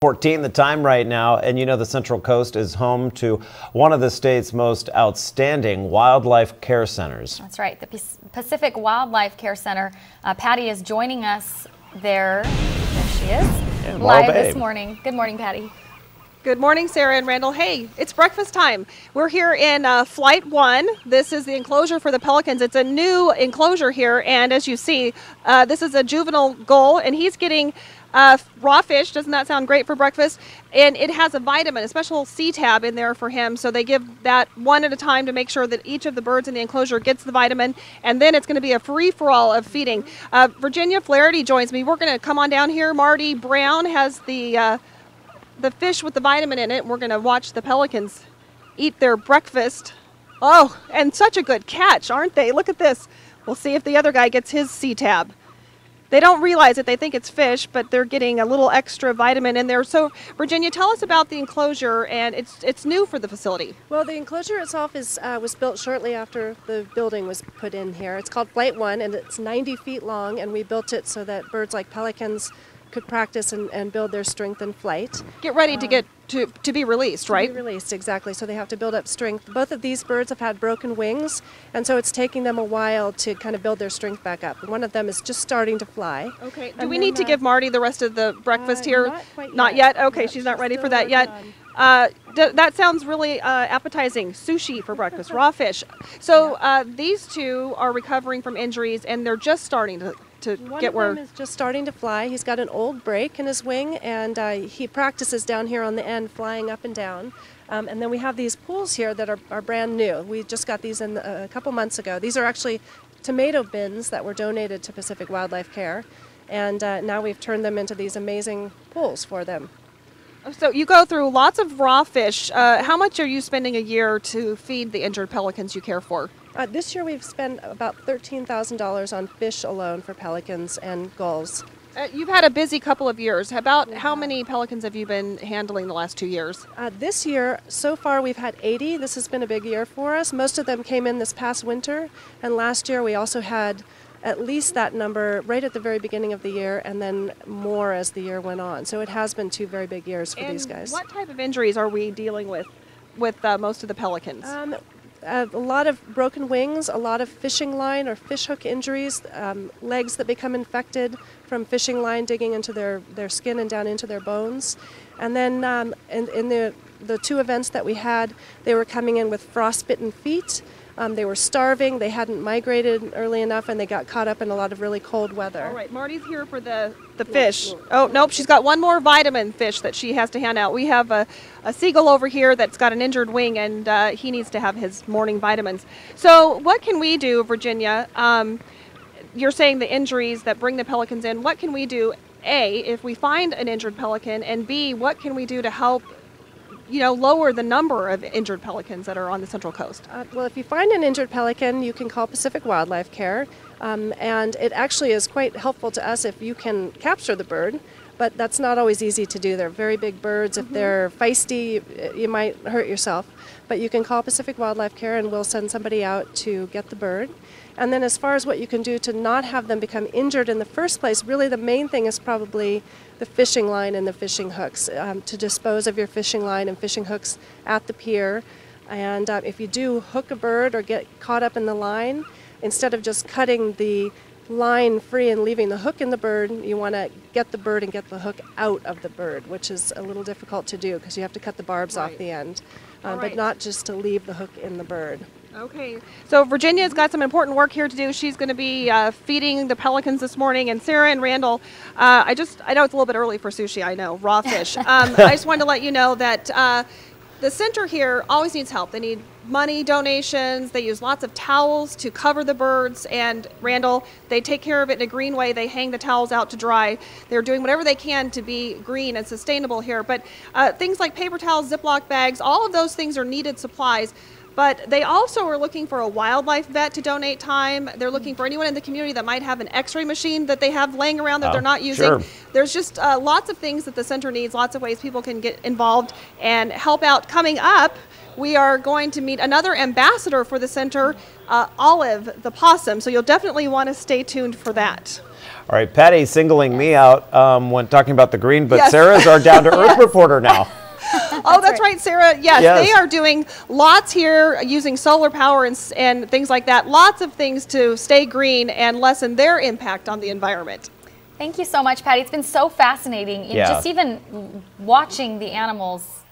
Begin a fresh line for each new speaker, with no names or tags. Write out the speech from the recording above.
14 the time right now, and you know the Central Coast is home to one of the state's most outstanding wildlife care centers.
That's right, the Pacific Wildlife Care Center. Patty is joining us there. There she is, live this morning. Good morning, Patty.
Good morning, Sarah and Randall. Hey, it's breakfast time. We're here in Flight 1. This is the enclosure for the pelicans. It's a new enclosure here, and as you see, this is a juvenile gull, and he's getting raw fish. Doesn't that sound great for breakfast? And it has a vitamin, a special C-tab in there for him, so they give that one at a time to make sure that each of the birds in the enclosure gets the vitamin, and then it's going to be a free-for-all of feeding. Virginia Flaherty joins me. We're going to come on down here. Marty Brown has the fish with the vitamin in it. We're going to watch the pelicans eat their breakfast. Oh, and such a good catch, aren't they? Look at this. We'll see if the other guy gets his C-tab. They don't realize it. They think it's fish, but they're getting a little extra vitamin in there. So, Virginia, tell us about the enclosure, and it's new for the facility.
Well, the enclosure itself was built shortly after the building was put in here. It's called Flight 1, and it's 90 feet long, and we built it so that birds like pelicans could practice and build their strength in flight.
Get ready to get to be released, right?
To be released, exactly. So they have to build up strength. Both of these birds have had broken wings, and so it's taking them a while to kind of build their strength back up. One of them is just starting to fly.
Okay. Do we need to give Marty the rest of the breakfast here?
Not quite
Not
yet.
yet? Okay, she's not ready for that yet. That sounds really appetizing. Sushi for breakfast, raw fish. So these two are recovering from injuries, and they're just starting to get where...
One of them is just starting to fly. He's got an old break in his wing, and he practices down here on the end, flying up and down. And then we have these pools here that are brand new. We just got these in a couple months ago. These are actually tomato bins that were donated to Pacific Wildlife Care, and now we've turned them into these amazing pools for them.
So you go through lots of raw fish. How much are you spending a year to feed the injured pelicans you care for?
This year we've spent about $13,000 on fish alone for pelicans and gulls.
You've had a busy couple of years. About how many pelicans have you been handling the last 2 years?
This year, so far, we've had 80. This has been a big year for us. Most of them came in this past winter, and last year we also had at least that number right at the very beginning of the year, and then more as the year went on. So it has been 2 very big years for these guys.
What type of injuries are we dealing with most of the pelicans?
A lot of broken wings, a lot of fishing line or fish hook injuries, legs that become infected from fishing line digging into their skin and down into their bones. And then in the 2 events that we had, they were coming in with frostbitten feet. They were starving, they hadn't migrated early enough, and they got caught up in a lot of really cold weather.
All right, Marty's here for the fish. Oh, nope, she's got one more vitamin fish that she has to hand out. We have a seagull over here that's got an injured wing, and he needs to have his morning vitamins. So what can we do, Virginia? You're saying the injuries that bring the pelicans in. What can we do, A, if we find an injured pelican, and B, what can we do to help lower the number of injured pelicans that are on the Central Coast?
Well, if you find an injured pelican, you can call Pacific Wildlife Care, and it actually is quite helpful to us if you can capture the bird, but that's not always easy to do. They're very big birds. If they're feisty, you might hurt yourself, but you can call Pacific Wildlife Care and we'll send somebody out to get the bird. And then as far as what you can do to not have them become injured in the first place, really the main thing is probably the fishing line and the fishing hooks, to dispose of your fishing line and fishing hooks at the pier. And if you do hook a bird or get caught up in the line, instead of just cutting the line free and leaving the hook in the bird, you want to get the bird and get the hook out of the bird, which is a little difficult to do because you have to cut the barbs off the end, but not just to leave the hook in the bird.
Okay, so Virginia's got some important work here to do. She's going to be feeding the pelicans this morning, and Sarah and Randall, I know it's a little bit early for sushi, I know, raw fish. I just wanted to let you know that the center here always needs help. They need money, donations, they use lots of towels to cover the birds, and Randall, they take care of it in a green way. They hang the towels out to dry. They're doing whatever they can to be green and sustainable here, but things like paper towels, Ziploc bags, all of those things are needed supplies. But they also are looking for a wildlife vet to donate time. They're looking for anyone in the community that might have an x-ray machine that they have laying around that they're not using.
Sure.
There's just lots of things that the center needs, lots of ways people can get involved and help out. Coming up, we are going to meet another ambassador for the center, Olive the possum. So you'll definitely want to stay tuned for that.
All right, Patty singling me out when talking about the green, but
Yes.
Sarah's our down-to-earth reporter now.
Oh, that's right, Sarah. Yes, they are doing lots here using solar power and things like that. Lots of things to stay green and lessen their impact on the environment.
Thank you so much, Patty. It's been so fascinating.
Yeah.
Just even watching the animals